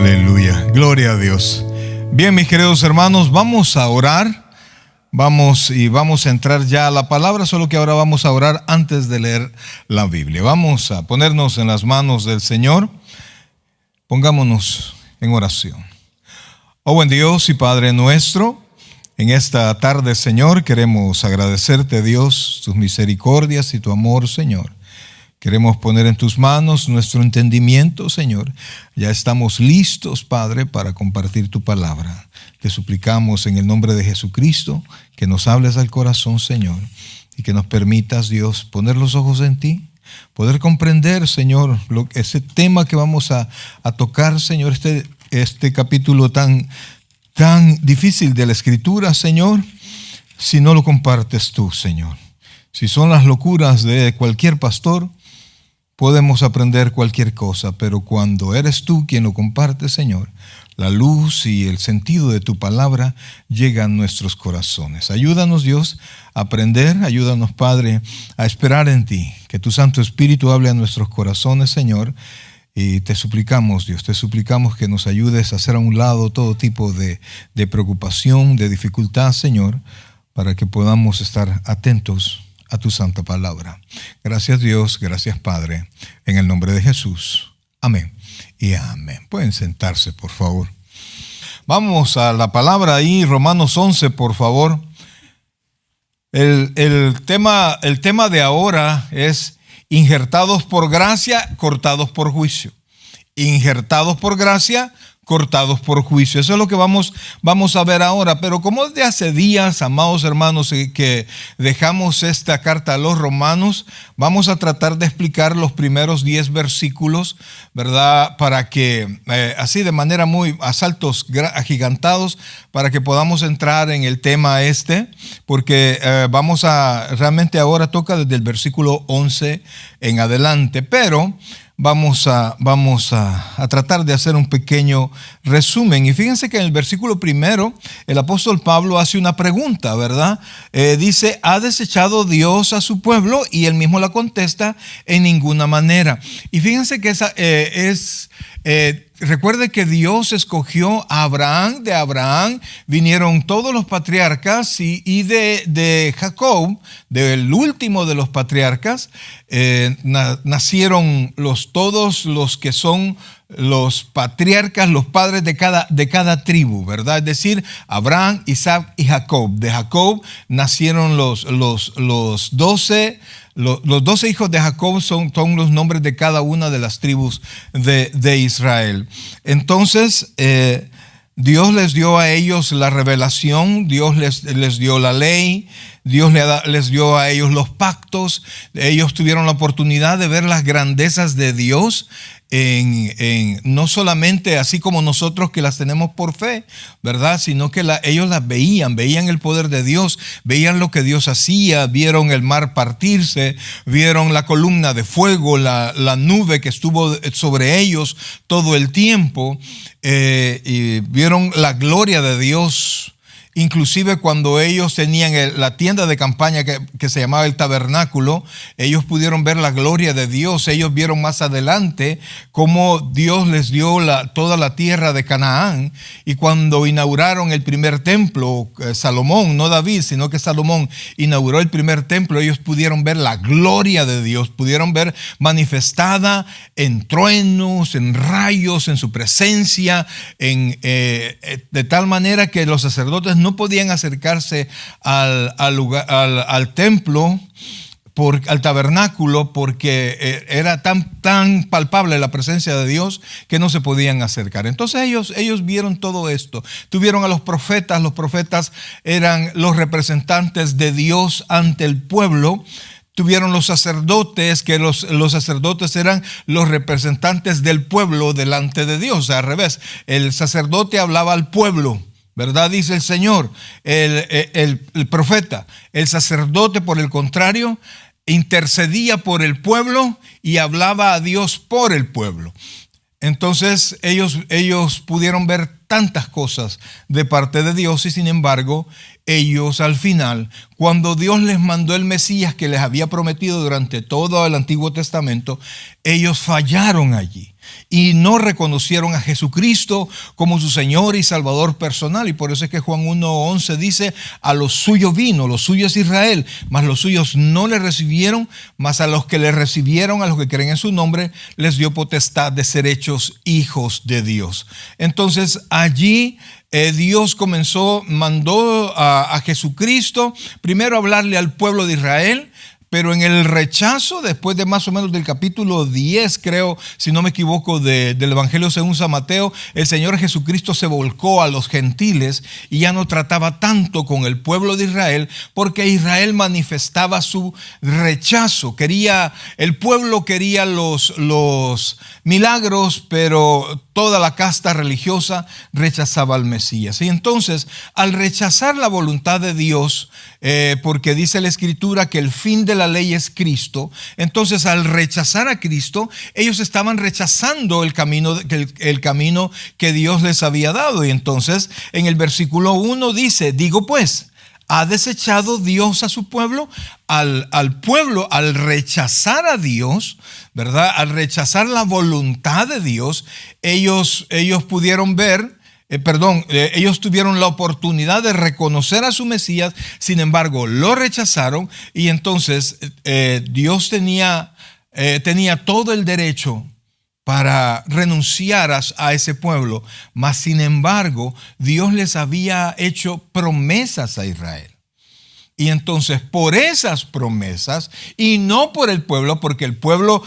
Aleluya, gloria a Dios. Bien, mis queridos hermanos, vamos a orar. Vamos a entrar ya a la palabra, solo que ahora vamos a orar antes de leer la Biblia. Vamos a ponernos en las manos del Señor. Pongámonos en oración. Oh buen Dios y Padre nuestro, en esta tarde, Señor, queremos agradecerte, Dios, tus misericordias y tu amor, Señor. Queremos poner en tus manos nuestro entendimiento, Señor. Ya estamos listos, Padre, para compartir tu palabra. Te suplicamos en el nombre de Jesucristo que nos hables al corazón, Señor, y que nos permitas, Dios, poner los ojos en ti, poder comprender, Señor, ese tema que vamos a tocar, Señor, este capítulo tan difícil de la Escritura, Señor, si no lo compartes tú, Señor. Si son las locuras de cualquier pastor, podemos aprender cualquier cosa, pero cuando eres tú quien lo comparte, Señor, la luz y el sentido de tu palabra llegan a nuestros corazones. Ayúdanos, Dios, a aprender. Ayúdanos, Padre, a esperar en ti. Que tu Santo Espíritu hable a nuestros corazones, Señor. Y te suplicamos, Dios, te suplicamos que nos ayudes a hacer a un lado todo tipo de preocupación, de dificultad, Señor, para que podamos estar atentos a tu santa palabra. Gracias, Dios, gracias, Padre, en el nombre de Jesús. Amén y amén. Pueden sentarse, por favor. Vamos a la palabra ahí, Romanos 11, por favor. El tema de ahora es injertados por gracia, cortados por juicio. Injertados por gracia, cortados por juicio. Eso es lo que vamos a ver ahora. Pero como desde hace días, amados hermanos, que dejamos esta carta a los romanos, vamos a tratar de explicar los primeros 10 versículos, ¿verdad? Para que, así de manera muy a saltos agigantados, para que podamos entrar en el tema porque realmente ahora toca desde el versículo 11 en adelante, pero vamos a tratar de hacer un pequeño resumen. Y fíjense que en el versículo primero, el apóstol Pablo hace una pregunta, ¿verdad? Dice, ¿ha desechado Dios a su pueblo? Y él mismo la contesta, en ninguna manera. Y fíjense que recuerde que Dios escogió a Abraham. De Abraham vinieron todos los patriarcas y de Jacob, del último de los patriarcas, nacieron todos los que son los patriarcas, los padres de cada tribu, ¿verdad? Es decir, Abraham, Isaac y Jacob. De Jacob nacieron los 12. Los 12 hijos de Jacob son los nombres de cada una de las tribus de Israel. Entonces, Dios les dio a ellos la revelación, Dios les dio la ley, Dios les dio a ellos los pactos. Ellos tuvieron la oportunidad de ver las grandezas de Dios no solamente así como nosotros que las tenemos por fe, ¿verdad? Sino que ellos las veían el poder de Dios, veían lo que Dios hacía, vieron el mar partirse, vieron la columna de fuego, la nube que estuvo sobre ellos todo el tiempo, y vieron la gloria de Dios. Inclusive cuando ellos tenían la tienda de campaña que se llamaba el tabernáculo, ellos pudieron ver la gloria de Dios. Ellos vieron más adelante cómo Dios les dio toda la tierra de Canaán. Y cuando inauguraron el primer templo, Salomón, no David, sino que Salomón inauguró el primer templo, ellos pudieron ver la gloria de Dios, pudieron ver manifestada en truenos, en rayos, en su presencia, de tal manera que los sacerdotes no podían acercarse al templo, al tabernáculo, porque era tan palpable la presencia de Dios que no se podían acercar. Entonces ellos vieron todo esto. Tuvieron a los profetas. Los profetas eran los representantes de Dios ante el pueblo. Tuvieron los sacerdotes, que los sacerdotes eran los representantes del pueblo delante de Dios. O sea, al revés, el sacerdote hablaba al pueblo, ¿verdad? Dice el Señor. El profeta, el sacerdote, por el contrario, intercedía por el pueblo y hablaba a Dios por el pueblo. Entonces ellos pudieron ver tantas cosas de parte de Dios, y sin embargo ellos al final, cuando Dios les mandó el Mesías que les había prometido durante todo el Antiguo Testamento, ellos fallaron allí. y no reconocieron a Jesucristo como su Señor y Salvador personal. Y por eso es que Juan 1:11 dice: a los suyos vino, los suyos es Israel, mas los suyos no le recibieron, mas a los que le recibieron, a los que creen en su nombre, les dio potestad de ser hechos hijos de Dios. Entonces allí Dios mandó a Jesucristo primero a hablarle al pueblo de Israel, pero en el rechazo, después de más o menos del capítulo 10, creo, si no me equivoco, del Evangelio según San Mateo, el Señor Jesucristo se volcó a los gentiles y ya no trataba tanto con el pueblo de Israel, porque Israel manifestaba su rechazo. El pueblo quería los milagros, pero toda la casta religiosa rechazaba al Mesías. Y entonces, al rechazar la voluntad de Dios, porque dice la Escritura que el fin de la ley es Cristo, entonces al rechazar a Cristo, ellos estaban rechazando el camino que Dios les había dado. Y entonces en el versículo 1 dice: digo pues, ¿ha desechado Dios a su pueblo? Al pueblo, al rechazar a Dios, ¿verdad? Al rechazar la voluntad de Dios, ellos pudieron ver, ellos tuvieron la oportunidad de reconocer a su Mesías, sin embargo, lo rechazaron, y entonces Dios tenía todo el derecho para renunciar a ese pueblo, mas sin embargo, Dios les había hecho promesas a Israel. Y entonces por esas promesas y no por el pueblo, porque el pueblo,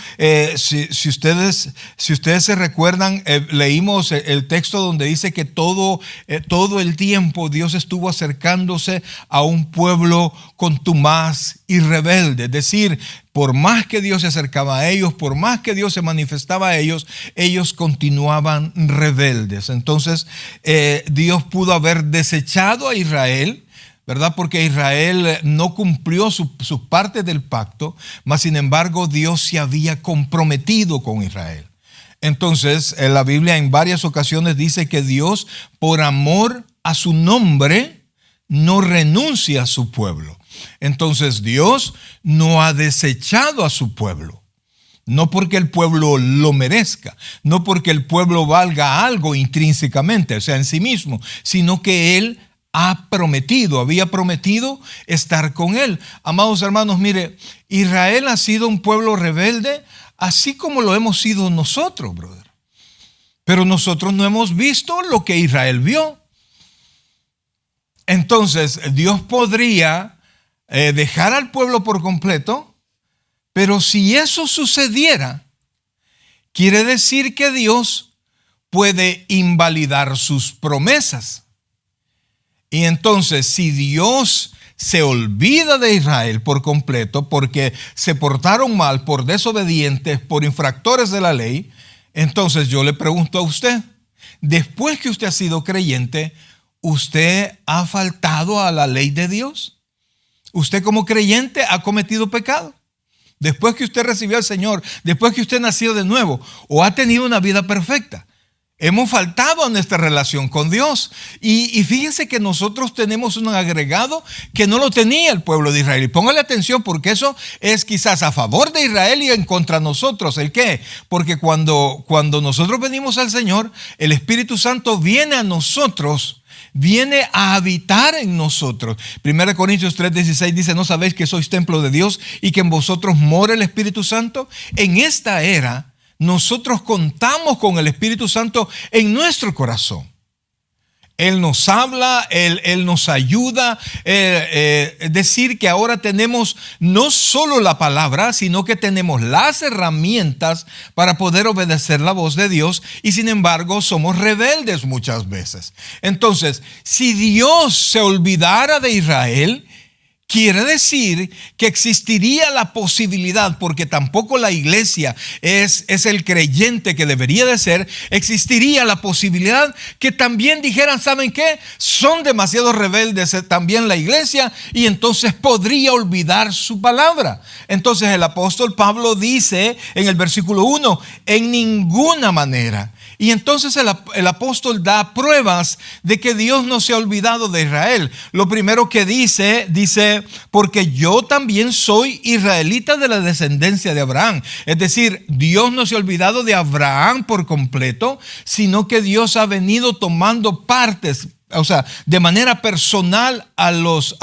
si ustedes se recuerdan, leímos el texto donde dice que todo el tiempo Dios estuvo acercándose a un pueblo contumaz y rebelde. Es decir, por más que Dios se acercaba a ellos, por más que Dios se manifestaba a ellos, ellos continuaban rebeldes. Entonces Dios pudo haber desechado a Israel, ¿verdad? Porque Israel no cumplió su parte del pacto, mas sin embargo Dios se había comprometido con Israel. Entonces, la Biblia en varias ocasiones dice que Dios, por amor a su nombre, no renuncia a su pueblo. Entonces, Dios no ha desechado a su pueblo. No porque el pueblo lo merezca, no porque el pueblo valga algo intrínsecamente, o sea, en sí mismo, sino que Él había prometido estar con él. Amados hermanos, mire, Israel ha sido un pueblo rebelde, así como lo hemos sido nosotros, brother. Pero nosotros no hemos visto lo que Israel vio. Entonces, Dios podría dejar al pueblo por completo, pero si eso sucediera, quiere decir que Dios puede invalidar sus promesas. Y entonces, si Dios se olvida de Israel por completo porque se portaron mal, por desobedientes, por infractores de la ley, entonces yo le pregunto a usted, después que usted ha sido creyente, ¿usted ha faltado a la ley de Dios? ¿Usted como creyente ha cometido pecado? Después que usted recibió al Señor, después que usted nació de nuevo, ¿o ha tenido una vida perfecta? Hemos faltado a nuestra relación con Dios. Y fíjense que nosotros tenemos un agregado que no lo tenía el pueblo de Israel. Y póngale atención, porque eso es quizás a favor de Israel y en contra de nosotros. ¿El qué? Porque cuando nosotros venimos al Señor, el Espíritu Santo viene a nosotros, viene a habitar en nosotros. 1 Corintios 3:16 dice: ¿no sabéis que sois templo de Dios y que en vosotros mora el Espíritu Santo? En esta era, nosotros contamos con el Espíritu Santo en nuestro corazón. Él nos habla, Él nos ayuda. Es decir, que ahora tenemos no solo la palabra, sino que tenemos las herramientas para poder obedecer la voz de Dios, y sin embargo somos rebeldes muchas veces. Entonces, si Dios se olvidara de Israel, quiere decir que existiría la posibilidad, porque tampoco la iglesia es el creyente que debería de ser, existiría la posibilidad que también dijeran: ¿saben qué? Son demasiado rebeldes también la iglesia, y entonces podría olvidar su palabra. Entonces el apóstol Pablo dice en el versículo 1: en ninguna manera. Y entonces el apóstol da pruebas de que Dios no se ha olvidado de Israel. Lo primero que dice, porque yo también soy israelita de la descendencia de Abraham. Es decir, Dios no se ha olvidado de Abraham por completo, sino que Dios ha venido tomando partes, o sea, de manera personal a los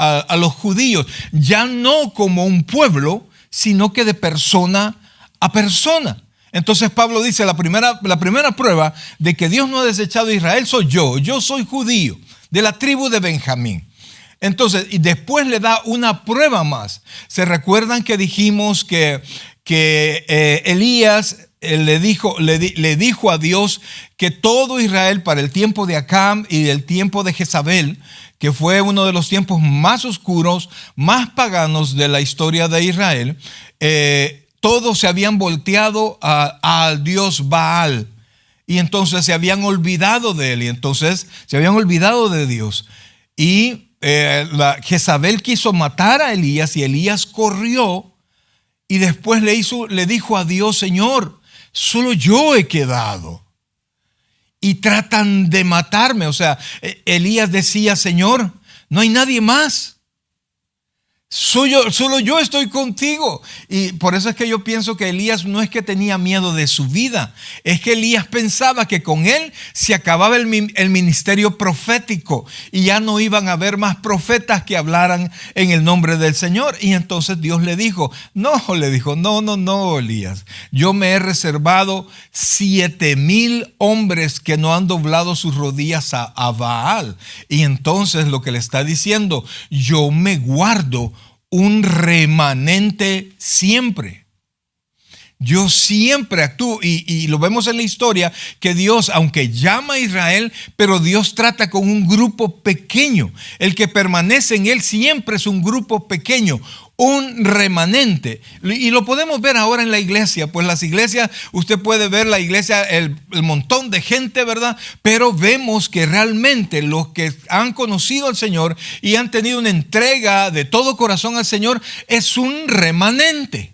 judíos, ya no como un pueblo, sino que de persona a persona. Entonces Pablo dice, la primera prueba de que Dios no ha desechado a Israel soy yo. Yo soy judío de la tribu de Benjamín. Entonces, y después le da una prueba más. ¿Se recuerdan que dijimos que Elías le dijo a Dios que todo Israel para el tiempo de Acab y el tiempo de Jezabel, que fue uno de los tiempos más oscuros, más paganos de la historia de Israel, todos se habían volteado al dios Baal y entonces se habían olvidado de él y entonces se habían olvidado de Dios. Y Jezabel quiso matar a Elías y Elías corrió y después le dijo a Dios, Señor, solo yo he quedado y tratan de matarme. O sea, Elías decía, Señor, no hay nadie más. Solo yo estoy contigo. Y por eso es que yo pienso que Elías no es que tenía miedo de su vida, es que Elías pensaba que con él se acababa el ministerio profético y ya no iban a haber más profetas que hablaran en el nombre del Señor. Y entonces Dios le dijo, no, Elías, yo me he reservado 7,000 hombres que no han doblado sus rodillas a Baal. Y entonces lo que le está diciendo, yo me guardo un remanente siempre. Yo siempre actúo y lo vemos en la historia que Dios, aunque llama a Israel, pero Dios trata con un grupo pequeño. El que permanece en él siempre es un grupo pequeño, un remanente. Y lo podemos ver ahora en la iglesia. Pues las iglesias, usted puede ver la iglesia, el montón de gente, ¿verdad? Pero vemos que realmente los que han conocido al Señor y han tenido una entrega de todo corazón al Señor es un remanente.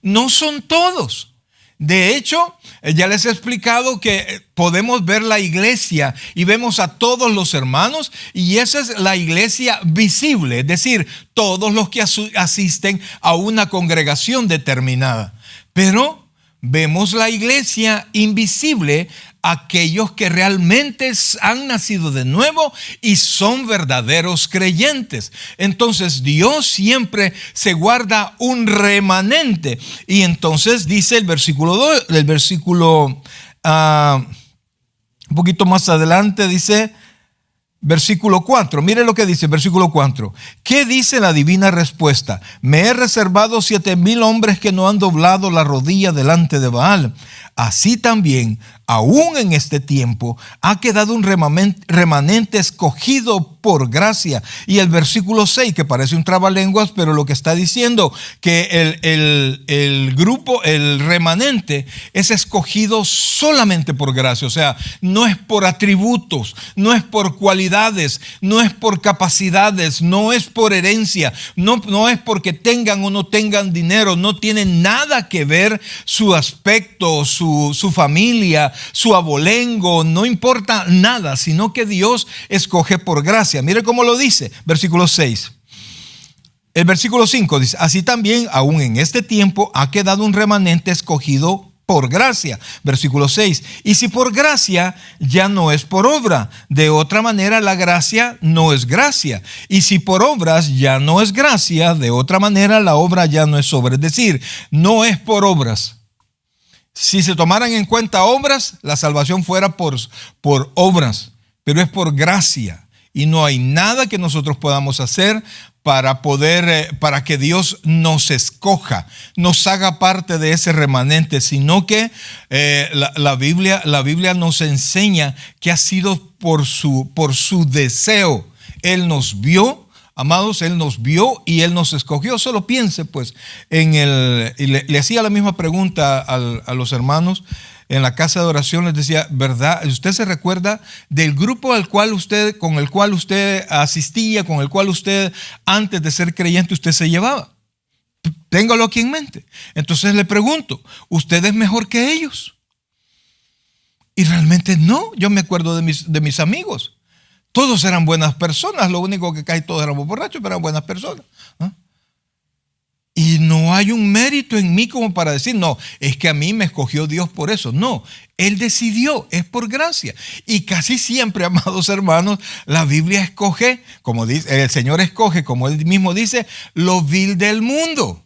No son todos. De hecho, ya les he explicado que podemos ver la iglesia y vemos a todos los hermanos y esa es la iglesia visible, es decir, todos los que asisten a una congregación determinada. Pero vemos la iglesia invisible, aquellos que realmente han nacido de nuevo y son verdaderos creyentes. Entonces Dios siempre se guarda un remanente. Y entonces dice el versículo un poquito más adelante, dice versículo 4, mire lo que dice versículo 4. ¿Qué dice la divina respuesta? Me he reservado 7,000 hombres que no han doblado la rodilla delante de Baal. Así también, aún en este tiempo, ha quedado un remanente escogido por gracia. Y el versículo 6, que parece un trabalenguas, pero lo que está diciendo que el grupo, el remanente, es escogido solamente por gracia. O sea, no es por atributos, no es por cualidades, no es por capacidades, no es por herencia, no es porque tengan o no tengan dinero, no tiene nada que ver su aspecto, su familia, su abolengo, no importa nada, sino que Dios escoge por gracia. Mire cómo lo dice, versículo 6. El versículo 5 dice, así también, aún en este tiempo, ha quedado un remanente escogido por gracia. Versículo 6. Y si por gracia, ya no es por obra. De otra manera, la gracia no es gracia. Y si por obras, ya no es gracia. De otra manera, la obra ya no es obra. Es decir, no es por obras. Si se tomaran en cuenta obras, la salvación fuera por obras, pero es por gracia. Y no hay nada que nosotros podamos hacer para que Dios nos escoja, nos haga parte de ese remanente, sino que la Biblia nos enseña que ha sido por su deseo. Él nos vio. Amados, Él nos vio y Él nos escogió. Solo piense pues y le hacía la misma pregunta a los hermanos en la casa de oración. Les decía, ¿verdad? ¿Usted se recuerda del grupo con el cual usted asistía, con el cual usted antes de ser creyente usted se llevaba? Téngalo aquí en mente. Entonces le pregunto, ¿usted es mejor que ellos? Y realmente no, yo me acuerdo de mis amigos. Todos eran buenas personas, lo único que casi todos éramos borrachos, pero eran buenas personas. ¿Ah? Y no hay un mérito en mí como para decir, no, es que a mí me escogió Dios por eso. No, Él decidió, es por gracia. Y casi siempre, amados hermanos, la Biblia escoge, como dice, el Señor escoge, como Él mismo dice, lo vil del mundo.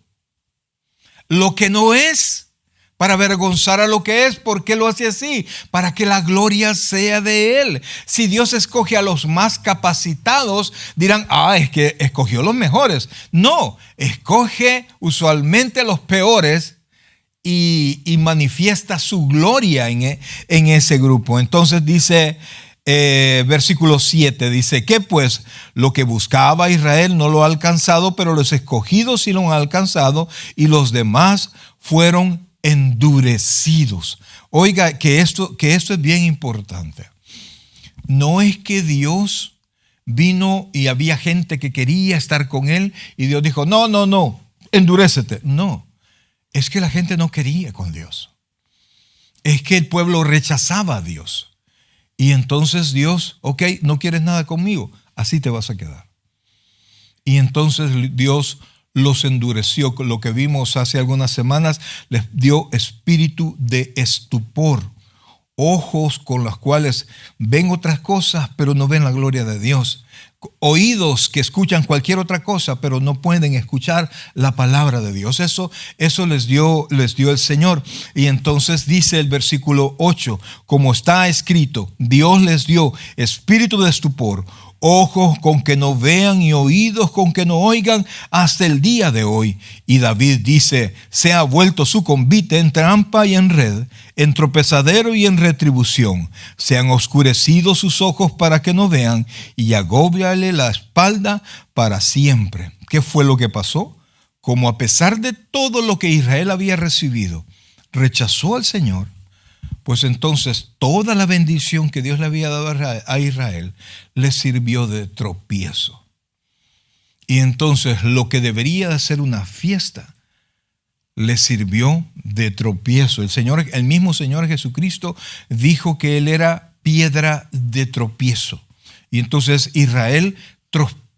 Lo que no es, para avergonzar a lo que es. ¿Por qué lo hace así? Para que la gloria sea de Él. Si Dios escoge a los más capacitados, dirán, es que escogió los mejores. No, escoge usualmente a los peores y manifiesta su gloria en ese grupo. Entonces dice, versículo 7, dice, ¿qué pues? Lo que buscaba Israel no lo ha alcanzado, pero los escogidos sí lo han alcanzado y los demás fueron endurecidos. Oiga, que esto es bien importante. No es que Dios vino y había gente que quería estar con Él y Dios dijo, no, endurécete. No, es que la gente no quería con Dios. Es que el pueblo rechazaba a Dios. Y entonces Dios, no quieres nada conmigo, así te vas a quedar. Y entonces Dios los endureció. Lo que vimos hace algunas semanas, les dio espíritu de estupor, ojos con los cuales ven otras cosas, pero no ven la gloria de Dios, oídos que escuchan cualquier otra cosa, pero no pueden escuchar la palabra de Dios. Eso les dio el Señor. Y entonces dice el versículo 8, como está escrito, Dios les dio espíritu de estupor, ojos con que no vean y oídos con que no oigan hasta el día de hoy. Y David dice, se ha vuelto su convite en trampa y en red, en tropezadero y en retribución. Se han oscurecido sus ojos para que no vean y agóbiale la espalda para siempre. ¿Qué fue lo que pasó? Como a pesar de todo lo que Israel había recibido, rechazó al Señor, pues entonces toda la bendición que Dios le había dado a Israel le sirvió de tropiezo. Y entonces lo que debería de ser una fiesta le sirvió de tropiezo. El mismo Señor Jesucristo dijo que Él era piedra de tropiezo. Y entonces Israel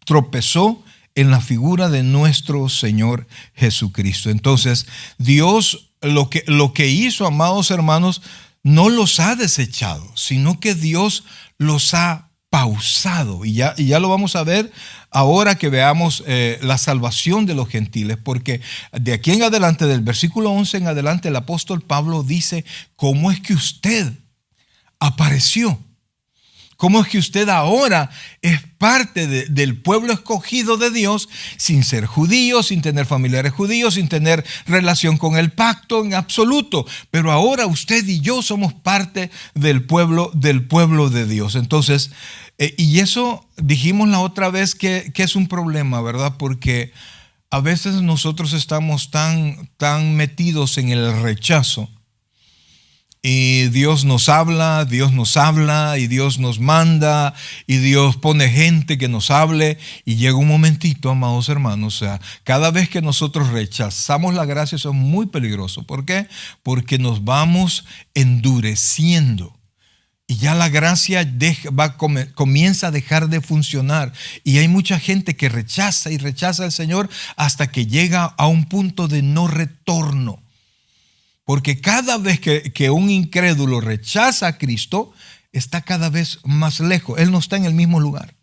tropezó en la figura de nuestro Señor Jesucristo. Entonces Dios lo que hizo, amados hermanos, no los ha desechado, sino que Dios los ha pausado. Y ya lo vamos a ver ahora que veamos la salvación de los gentiles, porque de aquí en adelante, del versículo 11 en adelante, el apóstol Pablo dice, ¿cómo es que usted apareció? ¿Cómo es que usted ahora es parte del pueblo escogido de Dios sin ser judío, sin tener familiares judíos, sin tener relación con el pacto en absoluto? Pero ahora usted y yo somos parte del pueblo de Dios. Entonces, y eso dijimos la otra vez que es un problema, ¿verdad? Porque a veces nosotros estamos tan metidos en el rechazo. Y Dios nos habla y Dios nos manda y Dios pone gente que nos hable y llega un momentito, amados hermanos, o sea, cada vez que nosotros rechazamos la gracia, eso es muy peligroso. ¿Por qué? Porque nos vamos endureciendo y ya la gracia comienza a dejar de funcionar y hay mucha gente que rechaza y rechaza al Señor hasta que llega a un punto de no retorno. Porque cada vez que un incrédulo rechaza a Cristo, está cada vez más lejos. Él no está en el mismo lugar.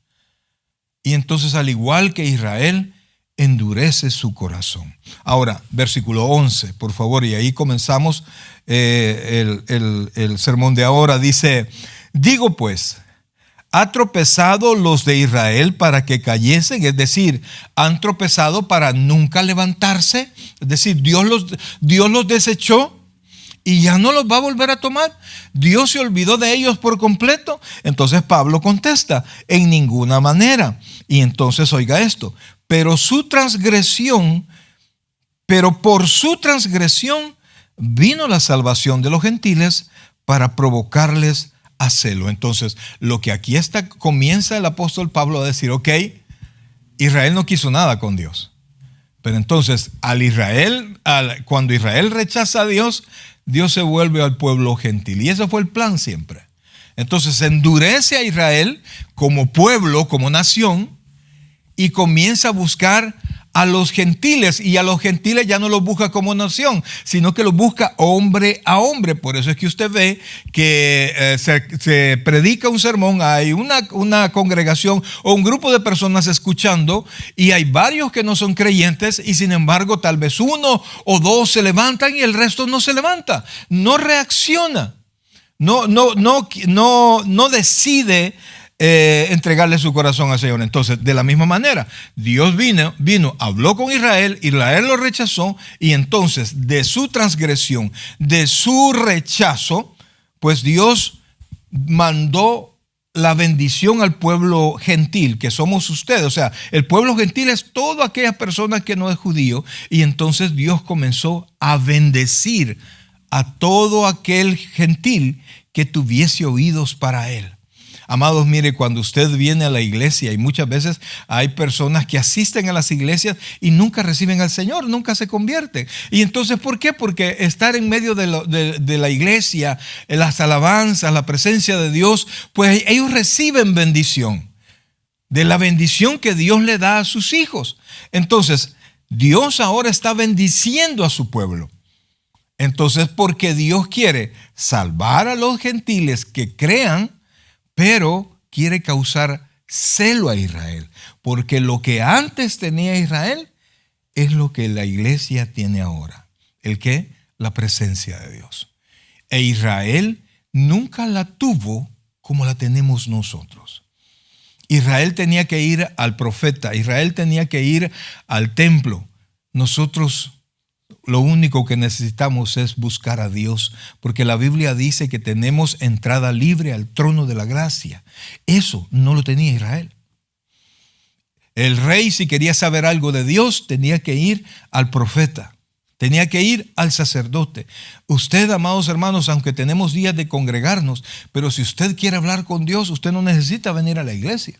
Y entonces, al igual que Israel, endurece su corazón. Ahora, versículo 11, por favor, y ahí comenzamos el sermón de ahora. Dice, digo pues, ¿ha tropezado los de Israel para que cayesen? Es decir, ¿han tropezado para nunca levantarse? Es decir, Dios los desechó y ya no los va a volver a tomar. Dios se olvidó de ellos por completo. Entonces Pablo contesta, en ninguna manera. Y entonces oiga esto, pero por su transgresión vino la salvación de los gentiles para provocarles a celo. Entonces, lo que aquí comienza el apóstol Pablo a decir, Israel no quiso nada con Dios. Pero entonces, cuando Israel rechaza a Dios, Dios se vuelve al pueblo gentil. Y ese fue el plan siempre. Entonces se endurece a Israel como pueblo, como nación, y comienza a buscar a los gentiles, y a los gentiles ya no los busca como nación, sino que los busca hombre a hombre. Por eso es que usted ve que se predica un sermón, hay una congregación o un grupo de personas escuchando, y hay varios que no son creyentes, y sin embargo tal vez uno o dos se levantan y el resto no se levanta, no reacciona, no decide entregarle su corazón al Señor. Entonces, de la misma manera, Dios vino, habló con Israel lo rechazó, y entonces de su transgresión, de su rechazo, pues Dios mandó la bendición al pueblo gentil, que somos ustedes. O sea, el pueblo gentil es toda aquella persona que no es judío, y entonces Dios comenzó a bendecir a todo aquel gentil que tuviese oídos para él. Amados, mire, cuando usted viene a la iglesia, y muchas veces hay personas que asisten a las iglesias y nunca reciben al Señor, nunca se convierten. Y entonces, ¿por qué? Porque estar en medio de la iglesia, en las alabanzas, la presencia de Dios, pues ellos reciben bendición, de la bendición que Dios le da a sus hijos. Entonces, Dios ahora está bendiciendo a su pueblo. Entonces, porque Dios quiere salvar a los gentiles que crean, pero quiere causar celo a Israel, porque lo que antes tenía Israel es lo que la iglesia tiene ahora. ¿El qué? La presencia de Dios. E Israel nunca la tuvo como la tenemos nosotros. Israel tenía que ir al profeta, Israel tenía que ir al templo. Nosotros lo único que necesitamos es buscar a Dios, porque la Biblia dice que tenemos entrada libre al trono de la gracia. Eso no lo tenía Israel. El rey, si quería saber algo de Dios, tenía que ir al profeta, tenía que ir al sacerdote. Usted, amados hermanos, aunque tenemos días de congregarnos, pero si usted quiere hablar con Dios, usted no necesita venir a la iglesia.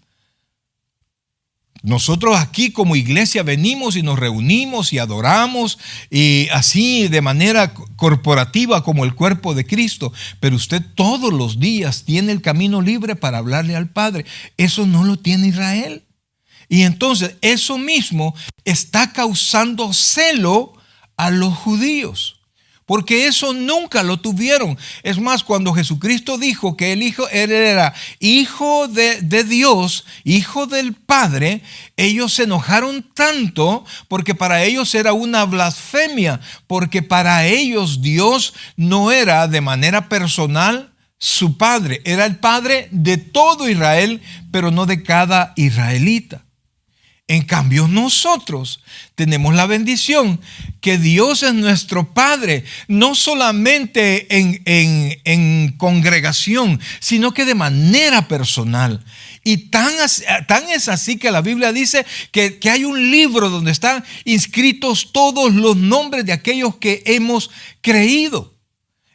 Nosotros aquí como iglesia venimos y nos reunimos y adoramos, y así de manera corporativa como el cuerpo de Cristo, pero usted todos los días tiene el camino libre para hablarle al Padre. Eso no lo tiene Israel. Y entonces eso mismo está causando celo a los judíos, porque eso nunca lo tuvieron. Es más, cuando Jesucristo dijo que él era hijo de Dios, hijo del Padre, ellos se enojaron tanto, porque para ellos era una blasfemia, porque para ellos Dios no era de manera personal su Padre, era el Padre de todo Israel, pero no de cada israelita. En cambio, nosotros tenemos la bendición que Dios es nuestro Padre, no solamente en congregación, sino que de manera personal. Y tan es así que la Biblia dice que hay un libro donde están inscritos todos los nombres de aquellos que hemos creído.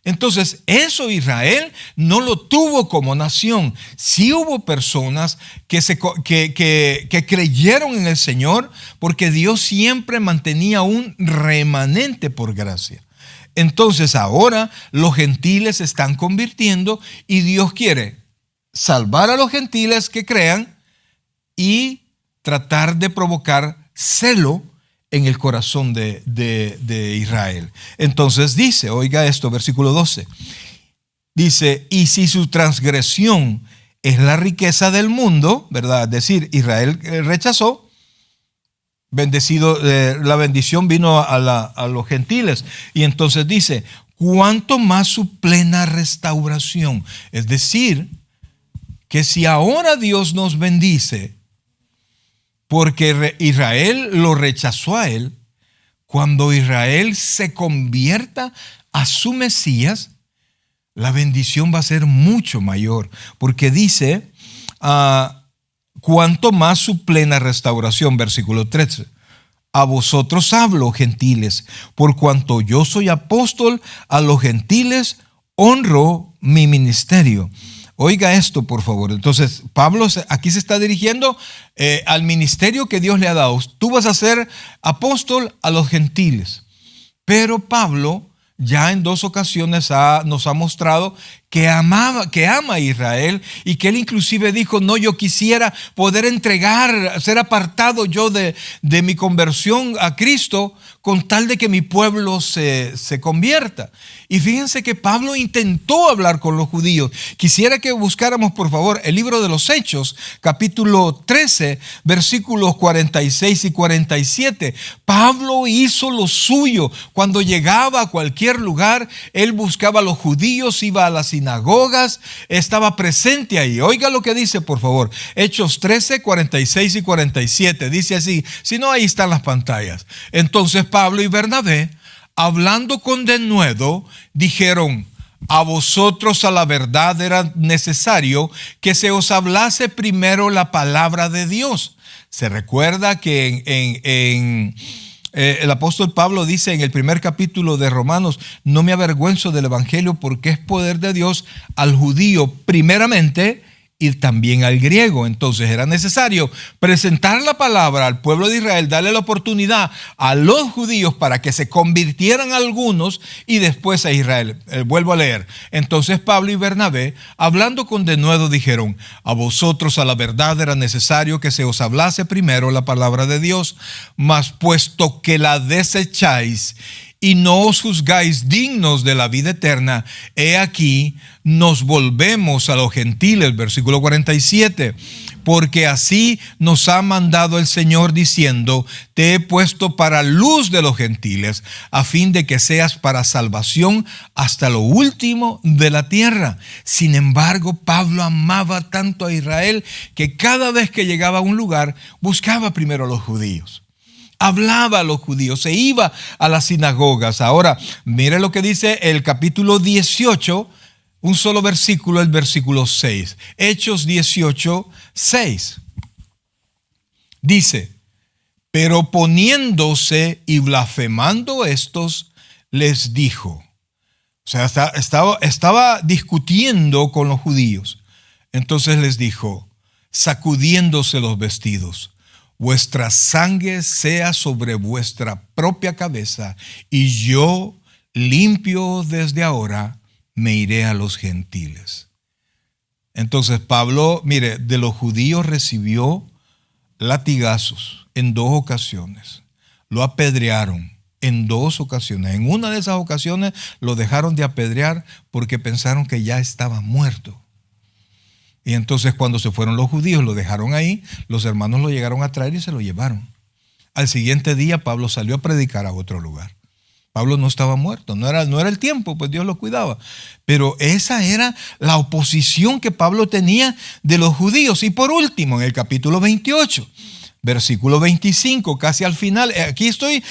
Entonces, eso Israel no lo tuvo como nación. Sí hubo personas que creyeron en el Señor, porque Dios siempre mantenía un remanente por gracia. Entonces, ahora los gentiles se están convirtiendo, y Dios quiere salvar a los gentiles que crean y tratar de provocar celo en el corazón de Israel. Entonces dice, oiga esto, versículo 12. Dice, y si su transgresión es la riqueza del mundo, ¿verdad? Es decir, Israel rechazó, bendecido, la bendición vino a los gentiles. Y entonces dice, cuánto más su plena restauración. Es decir, que si ahora Dios nos bendice, porque Israel lo rechazó a él, cuando Israel se convierta a su Mesías, la bendición va a ser mucho mayor, porque dice, cuanto más su plena restauración, versículo 13. A vosotros hablo, gentiles, por cuanto yo soy apóstol a los gentiles, honro mi ministerio. Oiga esto, por favor. Entonces, Pablo aquí se está dirigiendo al ministerio que Dios le ha dado. Tú vas a ser apóstol a los gentiles. Pero Pablo ya en 2 ocasiones nos ha mostrado que ama a Israel y que él inclusive dijo, no, yo quisiera poder entregar, ser apartado yo de mi conversión a Cristo con tal de que mi pueblo se convierta. Y fíjense que Pablo intentó hablar con los judíos. Quisiera que buscáramos, por favor, el libro de los Hechos, capítulo 13, versículos 46 y 47. Pablo hizo lo suyo. Cuando llegaba a cualquier lugar, él buscaba a los judíos, iba a las sinagogas, estaba presente ahí. Oiga lo que dice, por favor. Hechos 13, 46 y 47. Dice así, si no, ahí están las pantallas. Entonces Pablo y Bernabé, hablando con denuedo, dijeron, a vosotros a la verdad era necesario que se os hablase primero la palabra de Dios. Se recuerda que el apóstol Pablo dice en el primer capítulo de Romanos, no me avergüenzo del evangelio porque es poder de Dios al judío primeramente y también al griego. Entonces era necesario presentar la palabra al pueblo de Israel, darle la oportunidad a los judíos para que se convirtieran algunos y después a Israel. Vuelvo a leer. Entonces Pablo y Bernabé, hablando con denuedo, dijeron, a vosotros a la verdad era necesario que se os hablase primero la palabra de Dios, mas puesto que la desecháis y no os juzgáis dignos de la vida eterna, he aquí, nos volvemos a los gentiles, versículo 47, porque así nos ha mandado el Señor diciendo, te he puesto para luz de los gentiles, a fin de que seas para salvación hasta lo último de la tierra. Sin embargo, Pablo amaba tanto a Israel que cada vez que llegaba a un lugar, buscaba primero a los judíos. Hablaba a los judíos, se iba a las sinagogas. Ahora, mire lo que dice el capítulo 18, un solo versículo, el versículo 6. Hechos 18, 6. Dice, pero poniéndose y blasfemando estos, les dijo. O sea, estaba discutiendo con los judíos. Entonces les dijo, sacudiéndose los vestidos, vuestra sangre sea sobre vuestra propia cabeza, y yo, limpio desde ahora, me iré a los gentiles. Entonces Pablo, mire, de los judíos recibió latigazos en 2 ocasiones. Lo apedrearon en 2 ocasiones. En una de esas ocasiones lo dejaron de apedrear porque pensaron que ya estaba muerto. Y entonces cuando se fueron los judíos, lo dejaron ahí, los hermanos lo llegaron a traer y se lo llevaron. Al siguiente día Pablo salió a predicar a otro lugar. Pablo no estaba muerto, no era el tiempo, pues Dios lo cuidaba. Pero esa era la oposición que Pablo tenía de los judíos. Y por último, en el capítulo 28, versículo 25, casi al final. Aquí estoy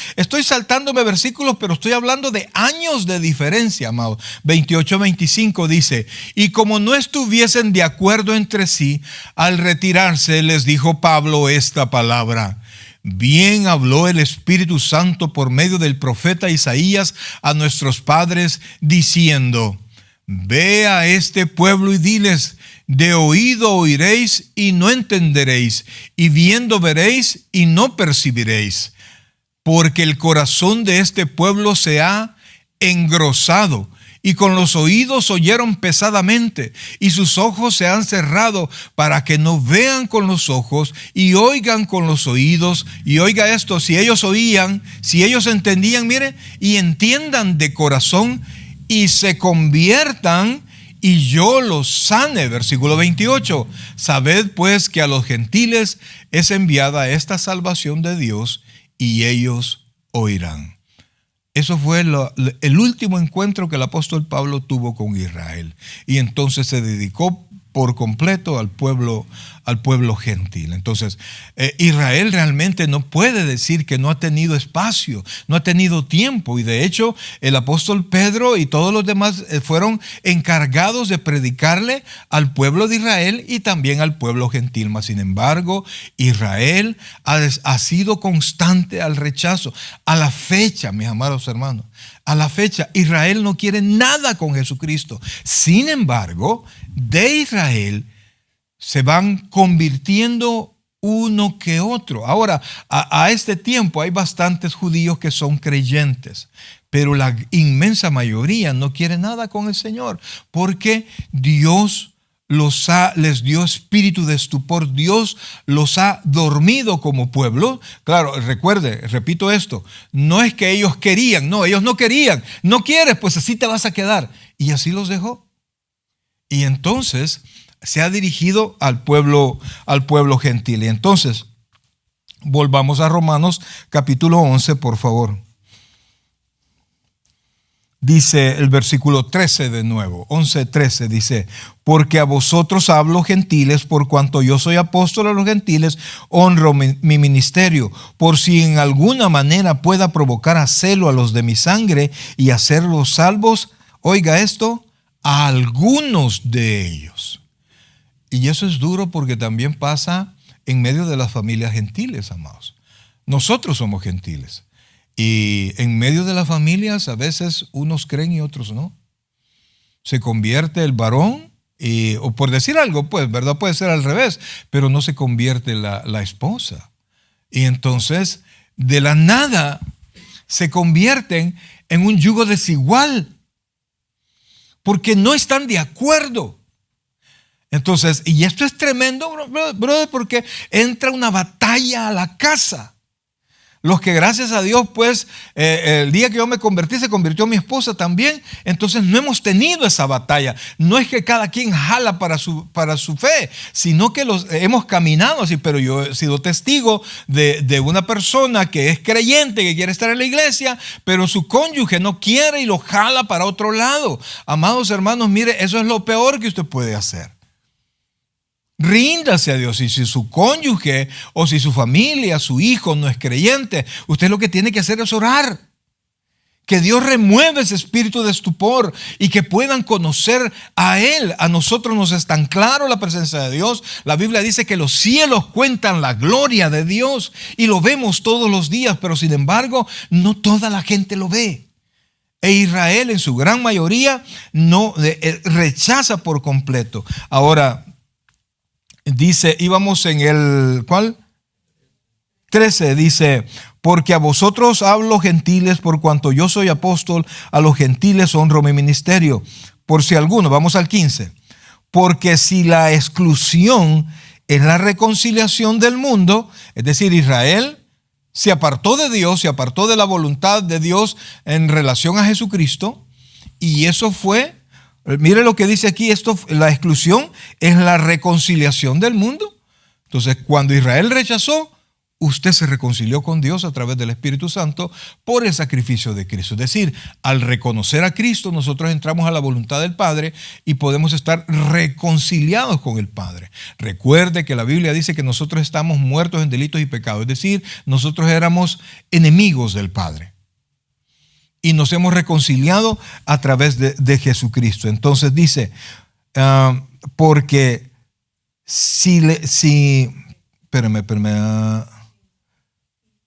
saltándome versículos, pero estoy hablando de años de diferencia, amado. 28, 25 dice, y como no estuviesen de acuerdo entre sí, al retirarse les dijo Pablo esta palabra. Bien habló el Espíritu Santo por medio del profeta Isaías a nuestros padres, diciendo, ve a este pueblo y diles, de oído oiréis y no entenderéis, y viendo veréis y no percibiréis, porque el corazón de este pueblo se ha engrosado, y con los oídos oyeron pesadamente, y sus ojos se han cerrado para que no vean con los ojos y oigan con los oídos. Y oiga esto, si ellos oían, si ellos entendían, mire, y entiendan de corazón y se conviertan y yo los sane. Versículo 28. Sabed pues que a los gentiles es enviada esta salvación de Dios y ellos oirán. Eso fue el último encuentro que el apóstol Pablo tuvo con Israel. Y entonces se dedicó por completo al pueblo gentil. Entonces, Israel realmente no puede decir que no ha tenido espacio, no ha tenido tiempo. Y de hecho, el apóstol Pedro y todos los demás fueron encargados de predicarle al pueblo de Israel y también al pueblo gentil. Mas, sin embargo, Israel ha sido constante al rechazo. A la fecha, mis amados hermanos, a la fecha, Israel no quiere nada con Jesucristo. Sin embargo, de Israel se van convirtiendo uno que otro. Ahora, a este tiempo hay bastantes judíos que son creyentes, Pero la inmensa mayoría no quiere nada con el Señor, porque Dios les dio espíritu de estupor. Dios los ha dormido como pueblo. Claro, recuerde, repito esto, no es que ellos querían, no, ellos no querían. No quieres, pues así te vas a quedar. Y así los dejó. Y entonces se ha dirigido al pueblo gentil. Y entonces, volvamos a Romanos capítulo 11, por favor. Dice el versículo 13 de nuevo, 11:13 dice: porque a vosotros hablo, gentiles, por cuanto yo soy apóstol a los gentiles, honro mi ministerio, por si en alguna manera pueda provocar a celo a los de mi sangre y hacerlos salvos, oiga esto, a algunos de ellos. Y eso es duro porque también pasa en medio de las familias gentiles, amados. Nosotros somos gentiles. Y en medio de las familias a veces unos creen y otros no. Se convierte el varón, o por decir algo, pues, ¿verdad? Puede ser al revés, pero no se convierte la esposa. Y entonces, de la nada, se convierten en un yugo desigual, porque no están de acuerdo. Entonces, y esto es tremendo, brother, porque entra una batalla a la casa. Los que gracias a Dios, pues, el día que yo me convertí, se convirtió mi esposa también. Entonces no hemos tenido esa batalla. No es que cada quien jala para su fe, sino que hemos caminado así. Pero yo he sido testigo de una persona que es creyente, que quiere estar en la iglesia, pero su cónyuge no quiere y lo jala para otro lado. Amados hermanos, mire, eso es lo peor que usted puede hacer. Ríndase a Dios. Y si su cónyuge o si su familia, su hijo no es creyente, usted lo que tiene que hacer es orar. Que Dios remueva ese espíritu de estupor y que puedan conocer a Él. A nosotros nos es tan claro la presencia de Dios. La Biblia dice que los cielos cuentan la gloria de Dios y lo vemos todos los días, pero sin embargo no toda la gente lo ve. E Israel en su gran mayoría no rechaza por completo. Ahora, dice, íbamos en el, ¿cuál? 13, dice, porque a vosotros hablo, gentiles, por cuanto yo soy apóstol, a los gentiles honro mi ministerio. Por si alguno, vamos al 15, porque si la exclusión es la reconciliación del mundo, es decir, Israel se apartó de Dios, se apartó de la voluntad de Dios en relación a Jesucristo, y eso fue. Mire lo que dice aquí, la exclusión es la reconciliación del mundo. Entonces, cuando Israel rechazó, usted se reconcilió con Dios a través del Espíritu Santo por el sacrificio de Cristo. Es decir, al reconocer a Cristo, nosotros entramos a la voluntad del Padre y podemos estar reconciliados con el Padre. Recuerde que la Biblia dice que nosotros estamos muertos en delitos y pecados. Es decir, nosotros éramos enemigos del Padre. Y nos hemos reconciliado a través de Jesucristo. Entonces dice, porque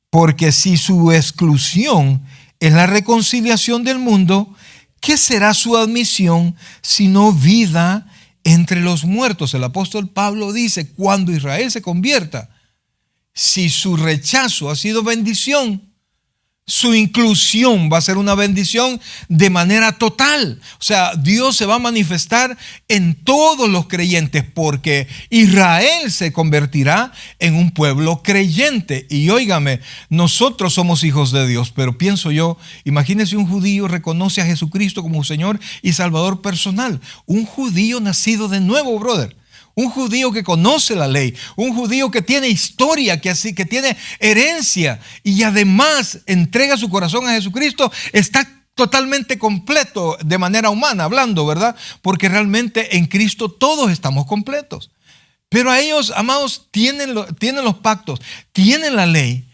porque si su exclusión es la reconciliación del mundo, ¿qué será su admisión sino vida entre los muertos? El apóstol Pablo dice, cuando Israel se convierta, si su rechazo ha sido bendición, su inclusión va a ser una bendición de manera total. O sea, Dios se va a manifestar en todos los creyentes porque Israel se convertirá en un pueblo creyente. Y óigame, nosotros somos hijos de Dios, pero pienso yo, imagínese un judío reconoce a Jesucristo como Señor y Salvador personal. Un judío nacido de nuevo, brother. Un judío que conoce la ley, un judío que tiene historia, que tiene herencia y además entrega su corazón a Jesucristo, está totalmente completo de manera humana hablando, ¿verdad? Porque realmente en Cristo todos estamos completos. Pero a ellos, amados, tienen los pactos, tienen la ley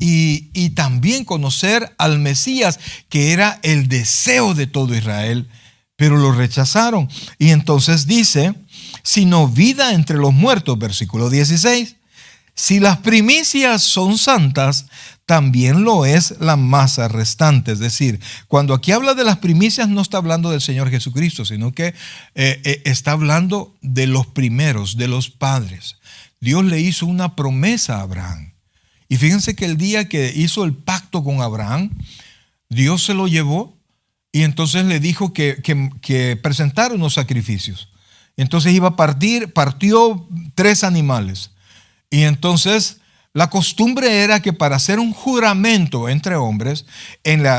y también conocer al Mesías, que era el deseo de todo Israel, pero lo rechazaron. Y entonces dice, sino vida entre los muertos, versículo 16. Si las primicias son santas, también lo es la masa restante. Es decir, cuando aquí habla de las primicias, no está hablando del Señor Jesucristo, sino que está hablando de los primeros, de los padres. Dios le hizo una promesa a Abraham. Y fíjense que el día que hizo el pacto con Abraham, Dios se lo llevó y entonces le dijo que presentara unos sacrificios. Entonces iba a partió 3 animales. Y entonces la costumbre era que para hacer un juramento entre hombres,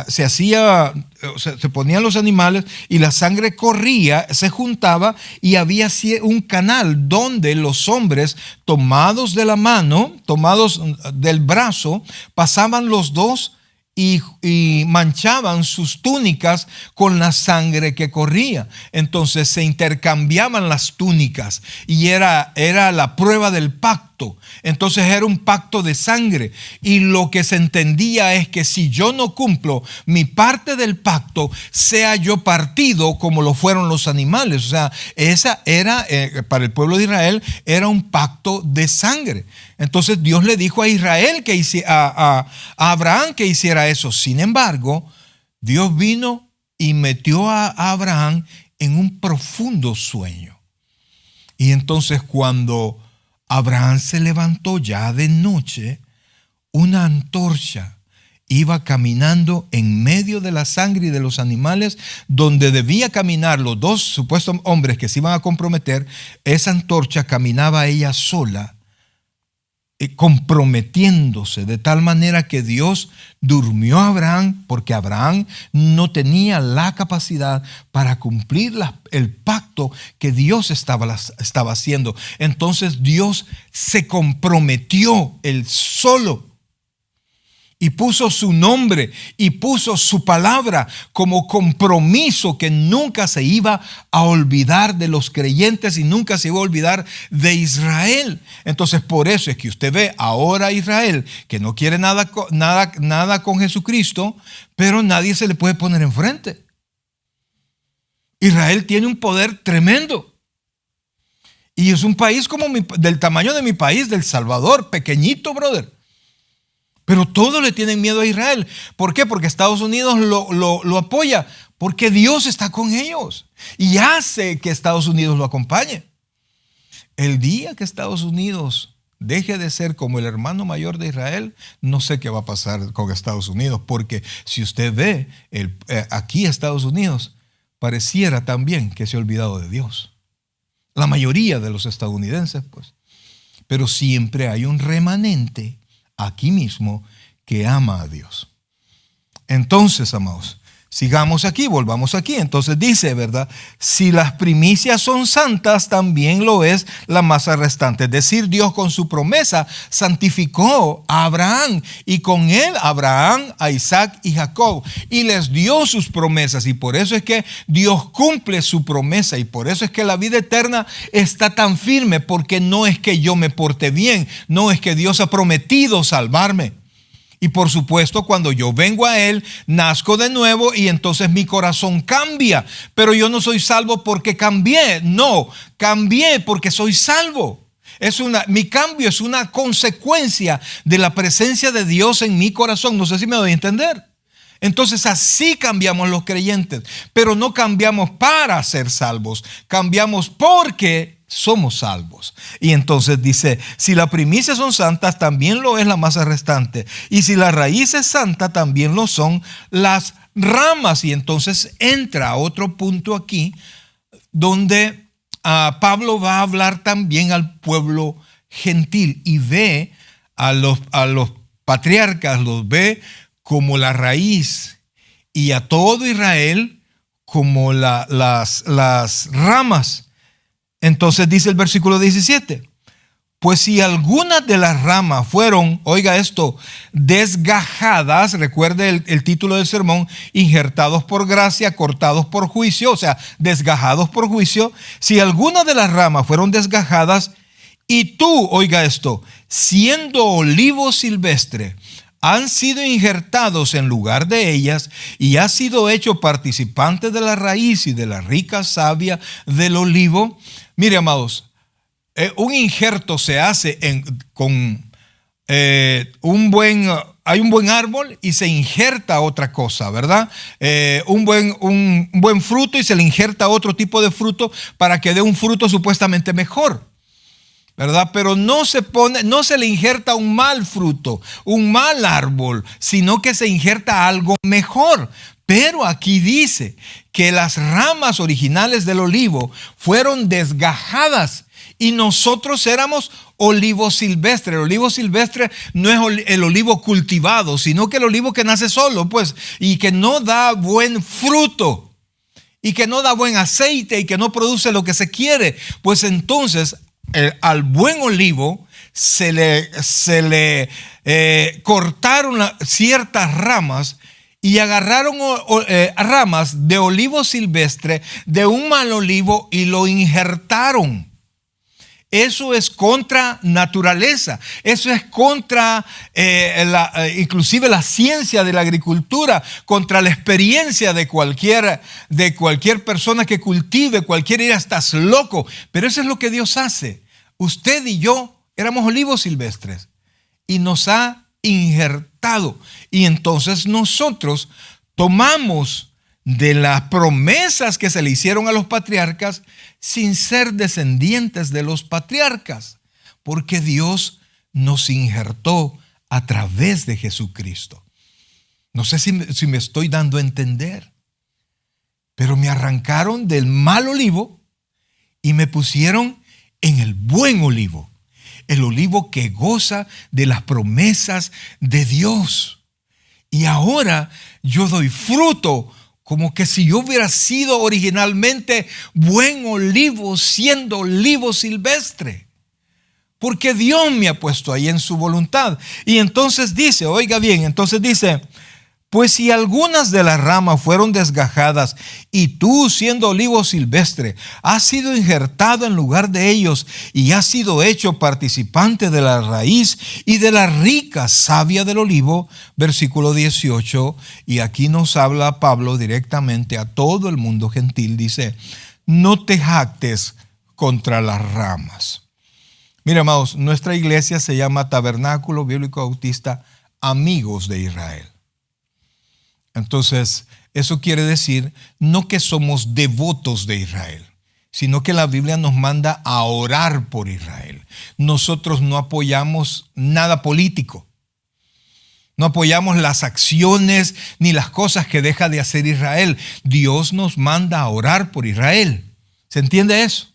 se ponían los animales y la sangre corría, se juntaba y había un canal donde los hombres tomados de la mano, tomados del brazo, pasaban los dos y manchaban sus túnicas con la sangre que corría. Entonces se intercambiaban las túnicas y era la prueba del pacto. Entonces era un pacto de sangre, y lo que se entendía es que si yo no cumplo mi parte del pacto, sea yo partido como lo fueron los animales. O sea, esa era para el pueblo de Israel era un pacto de sangre. Entonces Dios le dijo a Israel a Abraham que hiciera eso. Sin embargo, Dios vino y metió a Abraham en un profundo sueño. Y entonces cuando Abraham se levantó ya de noche, una antorcha iba caminando en medio de la sangre y de los animales, donde debía caminar los 2 supuestos hombres que se iban a comprometer. Esa antorcha caminaba ella sola, comprometiéndose, de tal manera que Dios durmió a Abraham, porque Abraham no tenía la capacidad para cumplir el pacto que Dios estaba haciendo. Entonces Dios se comprometió él solo y puso su nombre y puso su palabra como compromiso que nunca se iba a olvidar de los creyentes y nunca se iba a olvidar de Israel. Entonces por eso es que usted ve ahora a Israel que no quiere nada con Jesucristo, pero nadie se le puede poner enfrente. Israel tiene un poder tremendo. Y es un país del tamaño de mi país, de El Salvador, pequeñito, brother. Pero todos le tienen miedo a Israel. ¿Por qué? Porque Estados Unidos lo apoya. Porque Dios está con ellos y hace que Estados Unidos lo acompañe. El día que Estados Unidos deje de ser como el hermano mayor de Israel, no sé qué va a pasar con Estados Unidos. Porque si usted ve aquí Estados Unidos, pareciera también que se ha olvidado de Dios. La mayoría de los estadounidenses, pues. Pero siempre hay un remanente aquí mismo que ama a Dios. Entonces, amados, sigamos aquí, volvamos aquí. Entonces dice, ¿verdad? Si las primicias son santas, también lo es la masa restante. Es decir, Dios con su promesa santificó a Abraham y con él Abraham, a Isaac y Jacob, y les dio sus promesas. Y por eso es que Dios cumple su promesa, y por eso es que la vida eterna está tan firme, porque no es que yo me porte bien, no es que Dios ha prometido salvarme. Y por supuesto, cuando yo vengo a Él, nazco de nuevo y entonces mi corazón cambia. Pero yo no soy salvo porque cambié. No, cambié porque soy salvo. Mi cambio es una consecuencia de la presencia de Dios en mi corazón. No sé si me doy a entender. Entonces así cambiamos los creyentes. Pero no cambiamos para ser salvos. Cambiamos porque somos salvos. Y entonces dice, si las primicias son santas, también lo es la masa restante. Y si la raíz es santa, también lo son las ramas. Y entonces entra otro punto aquí, donde Pablo va a hablar también al pueblo gentil y ve a los patriarcas, los ve como la raíz, y a todo Israel como las ramas. Entonces dice el versículo 17, pues si algunas de las ramas fueron, oiga esto, desgajadas, recuerde el título del sermón, injertados por gracia, cortados por juicio, o sea, desgajados por juicio. Si algunas de las ramas fueron desgajadas y tú, oiga esto, siendo olivo silvestre, han sido injertados en lugar de ellas y has sido hecho participante de la raíz y de la rica savia del olivo. Mire, amados, un injerto se hace hay un buen árbol y se injerta otra cosa, ¿verdad? Un buen fruto y se le injerta otro tipo de fruto para que dé un fruto supuestamente mejor. ¿verdad? Pero no se le injerta un mal fruto, un mal árbol, sino que se injerta algo mejor. Pero aquí dice que las ramas originales del olivo fueron desgajadas y nosotros éramos olivo silvestre. El olivo silvestre no es el olivo cultivado, sino que el olivo que nace solo, pues, y que no da buen fruto, y que no da buen aceite, y que no produce lo que se quiere. Pues entonces, al buen olivo se le cortaron ciertas ramas y agarraron ramas de olivo silvestre, de un mal olivo, y lo injertaron. Eso es contra naturaleza, eso es contra inclusive la ciencia de la agricultura, contra la experiencia de cualquier persona que cultive, cualquiera dirá, estás loco, pero eso es lo que Dios hace. Usted y yo éramos olivos silvestres y nos ha injertado, y entonces nosotros tomamos de las promesas que se le hicieron a los patriarcas sin ser descendientes de los patriarcas, porque Dios nos injertó a través de Jesucristo. No sé si me estoy dando a entender, pero me arrancaron del mal olivo y me pusieron en el buen olivo, el olivo que goza de las promesas de Dios. Y ahora yo doy fruto como que si yo hubiera sido originalmente buen olivo, siendo olivo silvestre. Porque Dios me ha puesto ahí en su voluntad. Y entonces dice, oiga bien, entonces dice, pues si algunas de las ramas fueron desgajadas y tú, siendo olivo silvestre, has sido injertado en lugar de ellos y has sido hecho participante de la raíz y de la rica savia del olivo, versículo 18, y aquí nos habla Pablo directamente a todo el mundo gentil, dice, no te jactes contra las ramas. Mira, amados, nuestra iglesia se llama Tabernáculo Bíblico Bautista Amigos de Israel. Entonces, eso quiere decir no que somos devotos de Israel, sino que la Biblia nos manda a orar por Israel. Nosotros no apoyamos nada político. No apoyamos las acciones ni las cosas que deja de hacer Israel. Dios nos manda a orar por Israel. ¿Se entiende eso?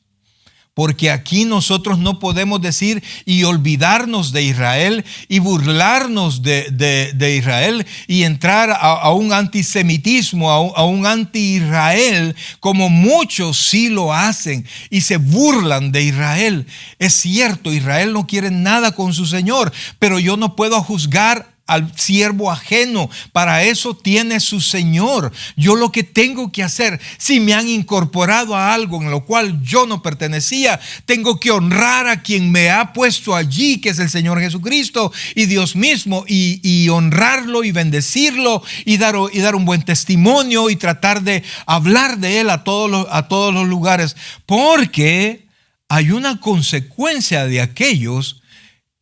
Porque aquí nosotros no podemos decir y olvidarnos de Israel y burlarnos de Israel y entrar a un antisemitismo, a un anti-Israel, como muchos sí lo hacen y se burlan de Israel. Es cierto, Israel no quiere nada con su Señor, pero yo no puedo juzgar al siervo ajeno. Para eso tiene su Señor. Yo lo que tengo que hacer, si me han incorporado a algo en lo cual yo no pertenecía, tengo que honrar a quien me ha puesto allí, que es el Señor Jesucristo y Dios mismo, y honrarlo y bendecirlo y dar un buen testimonio y tratar de hablar de él a todos los lugares, porque hay una consecuencia de aquellos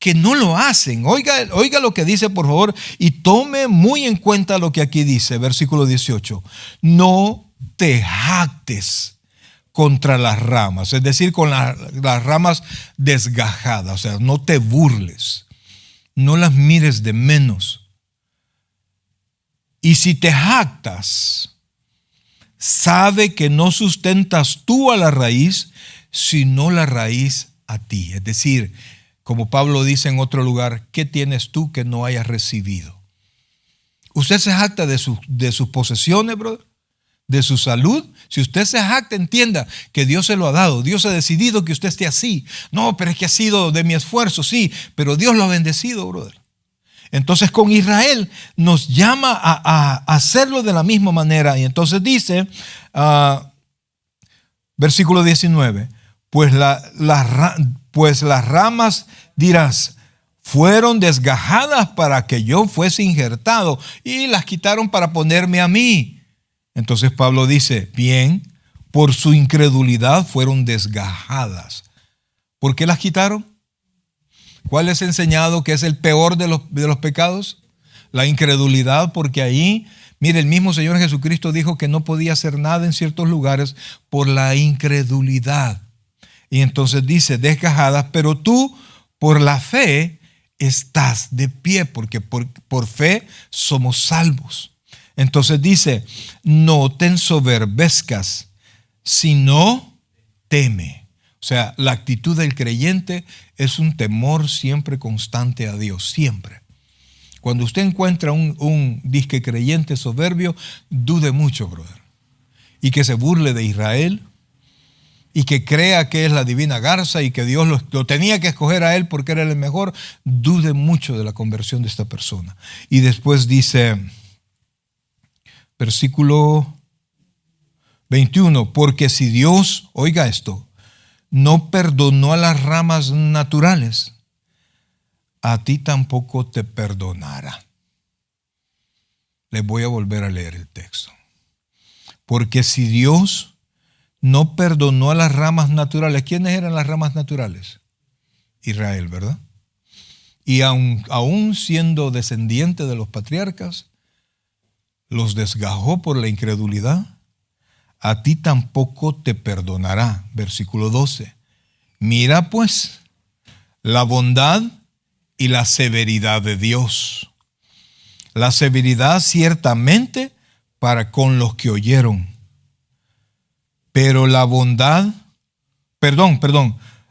que no lo hacen. Oiga lo que dice, por favor, y tome muy en cuenta lo que aquí dice, versículo 18. No te jactes contra las ramas, es decir, con las ramas desgajadas, o sea, no te burles, no las mires de menos. Y si te jactas, sabe que no sustentas tú a la raíz, sino la raíz a ti. Es decir, como Pablo dice en otro lugar, ¿qué tienes tú que no hayas recibido? ¿Usted se jacta de sus posesiones, brother? ¿De su salud? Si usted se jacta, entienda que Dios se lo ha dado. Dios ha decidido que usted esté así. No, pero es que ha sido de mi esfuerzo, sí, pero Dios lo ha bendecido, brother. Entonces con Israel nos llama a hacerlo de la misma manera. Y entonces dice, versículo 19, pues las ramas, dirás, fueron desgajadas para que yo fuese injertado y las quitaron para ponerme a mí. Entonces Pablo dice, bien, por su incredulidad fueron desgajadas. ¿Por qué las quitaron? ¿Cuál es enseñado que es el peor de los pecados? La incredulidad, porque ahí, mire, el mismo Señor Jesucristo dijo que no podía hacer nada en ciertos lugares por la incredulidad. Y entonces dice, desgajadas, pero tú por la fe estás de pie, porque por fe somos salvos. Entonces dice, no te ensoberbezcas, sino teme. O sea, la actitud del creyente es un temor siempre constante a Dios, siempre. Cuando usted encuentra un disque creyente soberbio, dude mucho, brother. Y que se burle de Israel, y que crea que es la divina garza y que Dios lo tenía que escoger a él porque era el mejor, dude mucho de la conversión de esta persona. Y después dice, versículo 21, porque si Dios, oiga esto, no perdonó a las ramas naturales, a ti tampoco te perdonará. Les voy a volver a leer el texto. Porque si Dios no perdonó a las ramas naturales, ¿quiénes eran las ramas naturales? Israel, ¿verdad? Y aún siendo descendiente de los patriarcas, los desgajó por la incredulidad, a ti tampoco te perdonará. Versículo 12. Mira pues la bondad y la severidad de Dios. La severidad ciertamente para con los que oyeron, pero la bondad,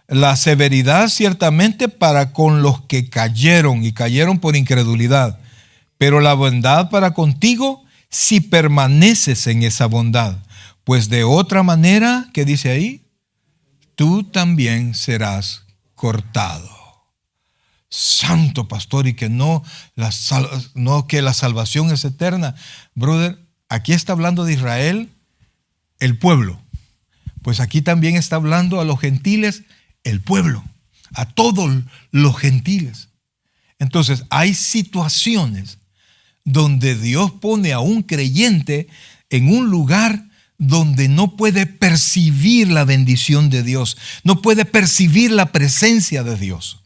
la severidad ciertamente para con los que cayeron y cayeron por incredulidad, pero la bondad para contigo si permaneces en esa bondad. Pues de otra manera, ¿qué dice ahí? Tú también serás cortado. Santo pastor, y que que la salvación es eterna. Brother, aquí está hablando de Israel, el pueblo. Pues aquí también está hablando a los gentiles, el pueblo, a todos los gentiles. Entonces, hay situaciones donde Dios pone a un creyente en un lugar donde no puede percibir la bendición de Dios, no puede percibir la presencia de Dios.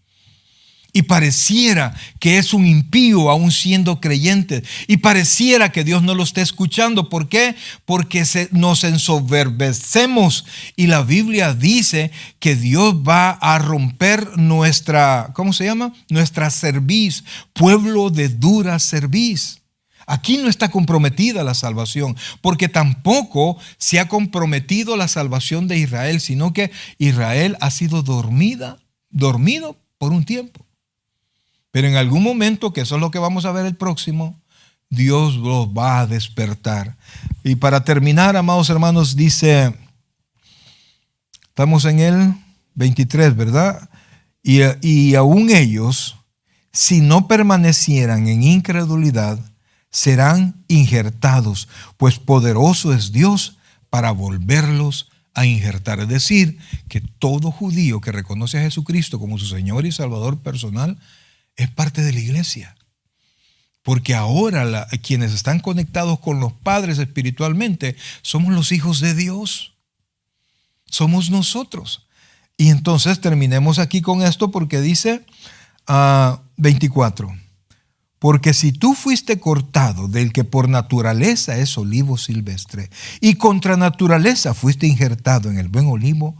Y pareciera que es un impío aún siendo creyente. Y pareciera que Dios no lo está escuchando. ¿Por qué? Porque nos ensoberbecemos. Y la Biblia dice que Dios va a romper nuestra, ¿cómo se llama? Nuestra cerviz, pueblo de dura cerviz. Aquí no está comprometida la salvación, porque tampoco se ha comprometido la salvación de Israel, sino que Israel ha sido dormido por un tiempo. Pero en algún momento, que eso es lo que vamos a ver el próximo, Dios los va a despertar. Y para terminar, amados hermanos, dice, estamos en el 23, ¿verdad? Y aún ellos, si no permanecieran en incredulidad, serán injertados, pues poderoso es Dios para volverlos a injertar. Es decir, que todo judío que reconoce a Jesucristo como su Señor y Salvador personal es parte de la iglesia. Porque ahora quienes están conectados con los padres espiritualmente somos los hijos de Dios. Somos nosotros. Y entonces terminemos aquí con esto porque dice 24. Porque si tú fuiste cortado del que por naturaleza es olivo silvestre y contra naturaleza fuiste injertado en el buen olivo,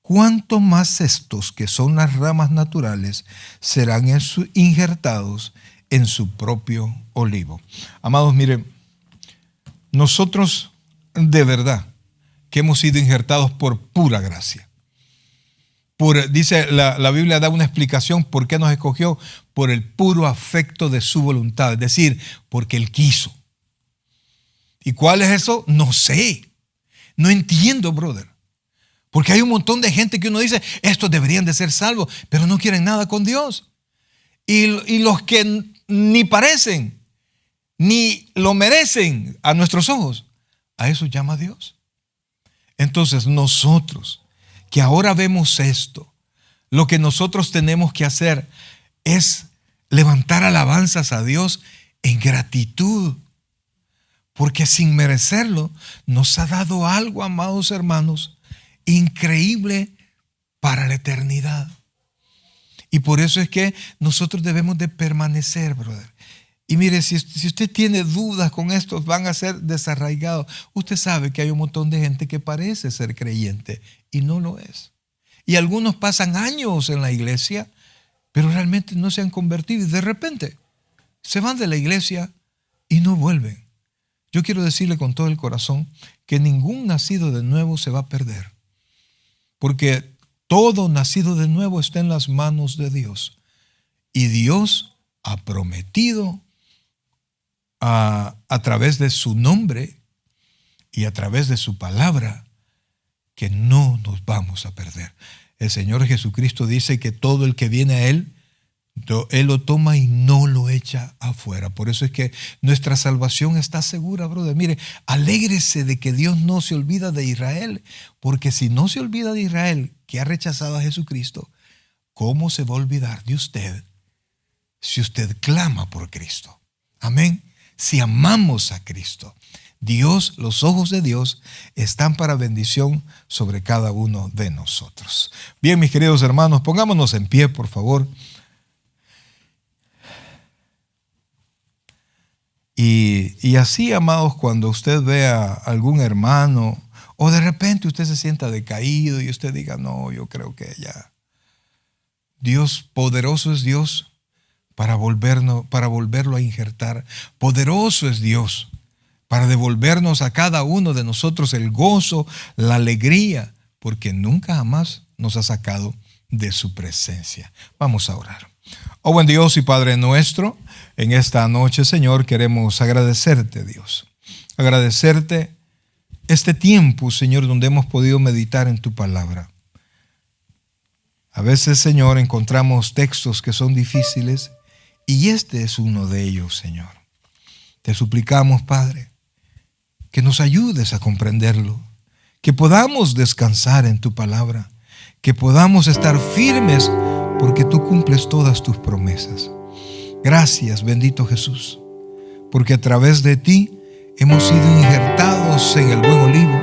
¿cuánto más estos que son las ramas naturales serán injertados en su propio olivo? Amados, miren, nosotros de verdad que hemos sido injertados por pura gracia. Dice la Biblia, da una explicación por qué nos escogió, por el puro afecto de su voluntad, es decir, porque Él quiso. ¿Y cuál es eso? No sé, no entiendo, brother. Porque hay un montón de gente que uno dice, estos deberían de ser salvos, pero no quieren nada con Dios. Y los que ni parecen, ni lo merecen a nuestros ojos, a eso llama Dios. Entonces nosotros, que ahora vemos esto, lo que nosotros tenemos que hacer es levantar alabanzas a Dios en gratitud. Porque sin merecerlo, nos ha dado algo, amados hermanos, increíble para la eternidad. Y por eso es que nosotros debemos de permanecer, brother. Y mire, si usted tiene dudas con esto, van a ser desarraigados. Usted sabe que hay un montón de gente que parece ser creyente y no lo es. Y algunos pasan años en la iglesia, pero realmente no se han convertido y de repente se van de la iglesia y no vuelven. Yo quiero decirle con todo el corazón que ningún nacido de nuevo se va a perder, porque todo nacido de nuevo está en las manos de Dios. Y Dios ha prometido a través de su nombre y a través de su palabra que no nos vamos a perder. El Señor Jesucristo dice que todo el que viene a Él lo toma y no lo echa afuera. Por eso es que nuestra salvación está segura, brother. Mire, alégrese de que Dios no se olvida de Israel, porque si no se olvida de Israel, que ha rechazado a Jesucristo, ¿cómo se va a olvidar de usted si usted clama por Cristo? Amén. Si amamos a Cristo, Dios, los ojos de Dios están para bendición sobre cada uno de nosotros. Bien, mis queridos hermanos, pongámonos en pie, por favor. Y así, amados, cuando usted vea a algún hermano o de repente usted se sienta decaído y usted diga, no, yo creo que ya. Dios, poderoso es Dios para volverlo a injertar. Poderoso es Dios para devolvernos a cada uno de nosotros el gozo, la alegría, porque nunca jamás nos ha sacado de su presencia. Vamos a orar. Oh buen Dios y Padre nuestro, en esta noche, Señor, queremos agradecerte, Dios. Agradecerte este tiempo, Señor, donde hemos podido meditar en tu palabra. A veces, Señor, encontramos textos que son difíciles y este es uno de ellos, Señor. Te suplicamos, Padre, que nos ayudes a comprenderlo, que podamos descansar en tu palabra, que podamos estar firmes porque tú cumples todas tus promesas. Gracias, bendito Jesús, porque a través de ti hemos sido injertados en el buen olivo.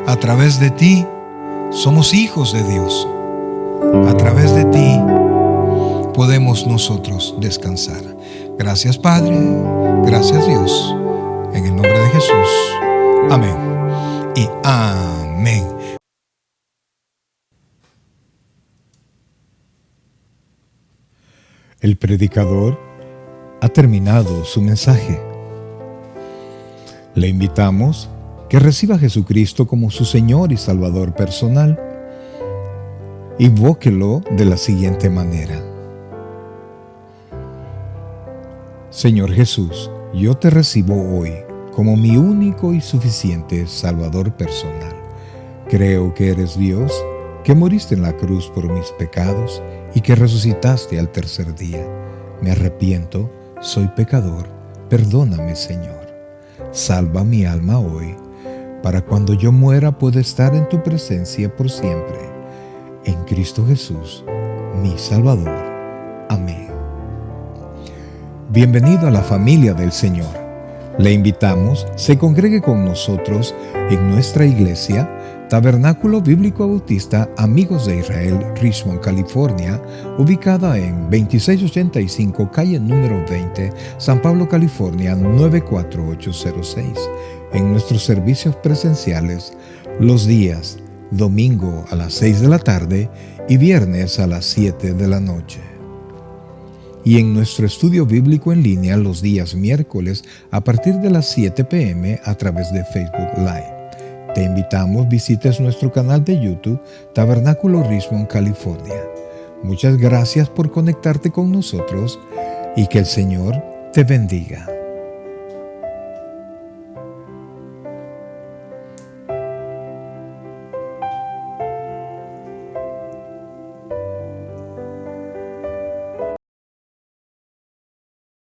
A través de ti somos hijos de Dios. A través de ti podemos nosotros descansar. Gracias, Padre. Gracias, Dios. En el nombre de Jesús. Amén y amén. El predicador ha terminado su mensaje. Le invitamos que reciba a Jesucristo como su Señor y Salvador personal. Invóquelo de la siguiente manera. Señor Jesús, yo te recibo hoy como mi único y suficiente Salvador personal. Creo que eres Dios, que moriste en la cruz por mis pecados y que resucitaste al tercer día. Me arrepiento, soy pecador, perdóname, Señor. Salva mi alma hoy, para cuando yo muera pueda estar en tu presencia por siempre. En Cristo Jesús, mi Salvador. Amén. Bienvenido a la familia del Señor. Le invitamos, se congregue con nosotros en nuestra iglesia, Tabernáculo Bíblico Bautista Amigos de Israel, Richmond, California, ubicada en 2685 calle número 20, San Pablo, California 94806. En nuestros servicios presenciales, los días domingo a las 6 de la tarde y viernes a las 7 de la noche. Y en nuestro estudio bíblico en línea los días miércoles a partir de las 7 p.m. a través de Facebook Live. Te invitamos, visites nuestro canal de YouTube, Tabernáculo Richmond, California. Muchas gracias por conectarte con nosotros y que el Señor te bendiga.